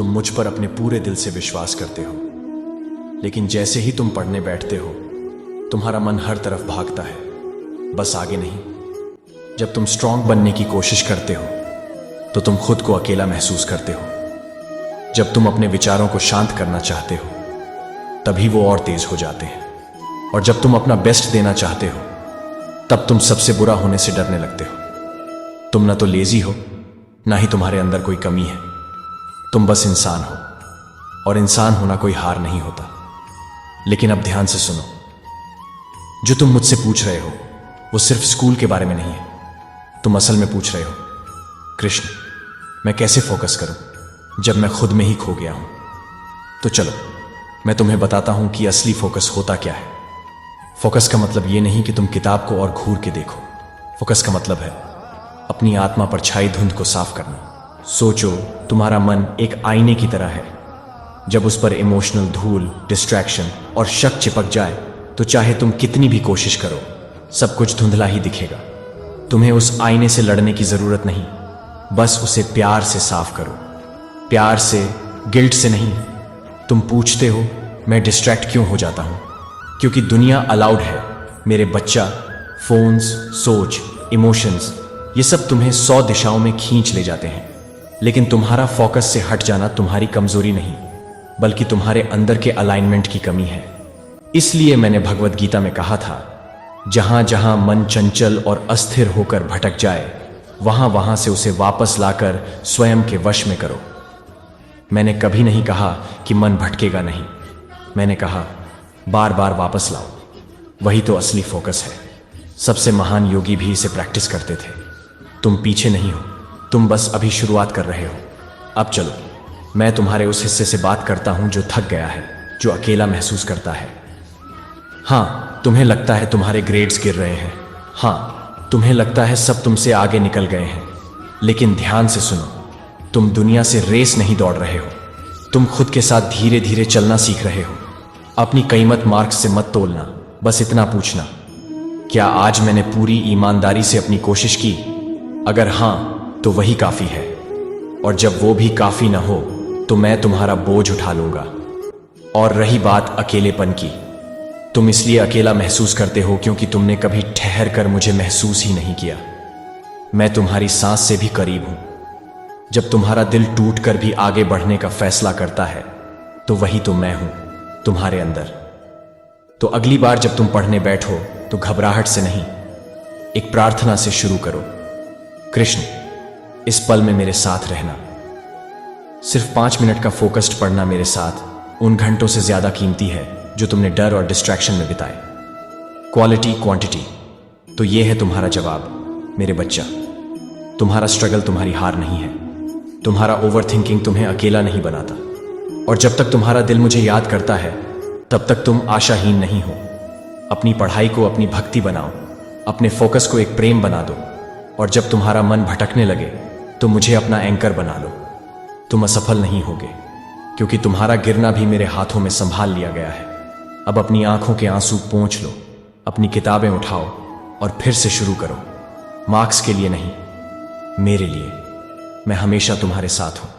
तुम मुझ पर अपने पूरे दिल से विश्वास करते हो, लेकिन जैसे ही तुम पढ़ने बैठते हो तुम्हारा मन हर तरफ भागता है, बस आगे नहीं। जब तुम स्ट्रांग बनने की कोशिश करते हो तो तुम खुद को अकेला महसूस करते हो। जब तुम अपने विचारों को शांत करना चाहते हो तभी वो और तेज हो जाते हैं। और जब तुम अपना बेस्ट देना चाहते हो तब तुम सबसे बुरा होने से डरने लगते हो। तुम ना तो लेजी हो, ना ही तुम्हारे अंदर कोई कमी है। तुम बस इंसान हो, और इंसान होना कोई हार नहीं होता। लेकिन अब ध्यान से सुनो, जो तुम मुझसे पूछ रहे हो वो सिर्फ स्कूल के बारे में नहीं है। तुम असल में पूछ रहे हो, कृष्ण मैं कैसे फोकस करूं जब मैं खुद में ही खो गया हूं। तो चलो मैं तुम्हें बताता हूं कि असली फोकस होता क्या है। फोकस का मतलब ये नहीं कि तुम किताब को और घूर के देखो। फोकस का मतलब है अपनी आत्मा पर छाई धुंध को साफ करना। सोचो, तुम्हारा मन एक आईने की तरह है। जब उस पर इमोशनल धूल, डिस्ट्रैक्शन और शक चिपक जाए तो चाहे तुम कितनी भी कोशिश करो सब कुछ धुंधला ही दिखेगा। तुम्हें उस आईने से लड़ने की जरूरत नहीं, बस उसे प्यार से साफ करो। प्यार से, गिल्ट से नहीं। तुम पूछते हो मैं डिस्ट्रैक्ट क्यों हो जाता हूं? क्योंकि दुनिया अलाउड है मेरे बच्चा। फोन्स, सोच, इमोशंस, ये सब तुम्हें 100 दिशाओं में खींच ले जाते हैं। लेकिन तुम्हारा फोकस से हट जाना तुम्हारी कमजोरी नहीं, बल्कि तुम्हारे अंदर के अलाइनमेंट की कमी है। इसलिए मैंने भगवत गीता में कहा था, जहां जहां मन चंचल और अस्थिर होकर भटक जाए वहां वहां से उसे वापस लाकर स्वयं के वश में करो। मैंने कभी नहीं कहा कि मन भटकेगा नहीं, मैंने कहा बार बार वापस लाओ। वही तो असली फोकस है। सबसे महान योगी भी इसे प्रैक्टिस करते थे। तुम पीछे नहीं हो, तुम बस अभी शुरुआत कर रहे हो। अब चलो मैं तुम्हारे उस हिस्से से बात करता हूं जो थक गया है, जो अकेला महसूस करता है। हाँ, तुम्हें लगता है तुम्हारे ग्रेड्स गिर रहे हैं। हाँ, तुम्हें लगता है सब तुमसे आगे निकल गए हैं। लेकिन ध्यान से सुनो, तुम दुनिया से रेस नहीं दौड़ रहे हो, तुम खुद के साथ धीरे धीरे चलना सीख रहे हो। अपनी कीमत मार्क्स से मत तोलना, बस इतना पूछना, क्या आज मैंने पूरी ईमानदारी से अपनी कोशिश की? अगर हां तो वही काफी है। और जब वो भी काफी ना हो तो मैं तुम्हारा बोझ उठा लूंगा। और रही बात अकेलेपन की, तुम इसलिए अकेला महसूस करते हो क्योंकि तुमने कभी ठहर कर मुझे महसूस ही नहीं किया। मैं तुम्हारी सांस से भी करीब हूं। जब तुम्हारा दिल टूट कर भी आगे बढ़ने का फैसला करता है तो वही तो मैं हूं तुम्हारे अंदर। तो अगली बार जब तुम पढ़ने बैठो तो घबराहट से नहीं, एक प्रार्थना से शुरू करो। कृष्ण, इस पल में मेरे साथ रहना। सिर्फ 5 मिनट का फोकस्ड पढ़ना मेरे साथ उन घंटों से ज्यादा कीमती है जो तुमने डर और डिस्ट्रैक्शन में बिताए। क्वालिटी, क्वांटिटी, तो ये है तुम्हारा जवाब मेरे बच्चा। तुम्हारा स्ट्रगल तुम्हारी हार नहीं है। तुम्हारा ओवरथिंकिंग तुम्हें अकेला नहीं बनाता। और जब तक तुम्हारा दिल मुझे याद करता है तब तक तुम आशाहीन नहीं हो। अपनी पढ़ाई को अपनी भक्ति बनाओ, अपने फोकस को एक प्रेम बना दो। और जब तुम्हारा मन भटकने लगे तो मुझे अपना एंकर बना लो। तुम असफल नहीं होगे, क्योंकि तुम्हारा गिरना भी मेरे हाथों में संभाल लिया गया है। अब अपनी आंखों के आंसू पोंछ लो, अपनी किताबें उठाओ और फिर से शुरू करो। मार्क्स के लिए नहीं, मेरे लिए। मैं हमेशा तुम्हारे साथ हूं।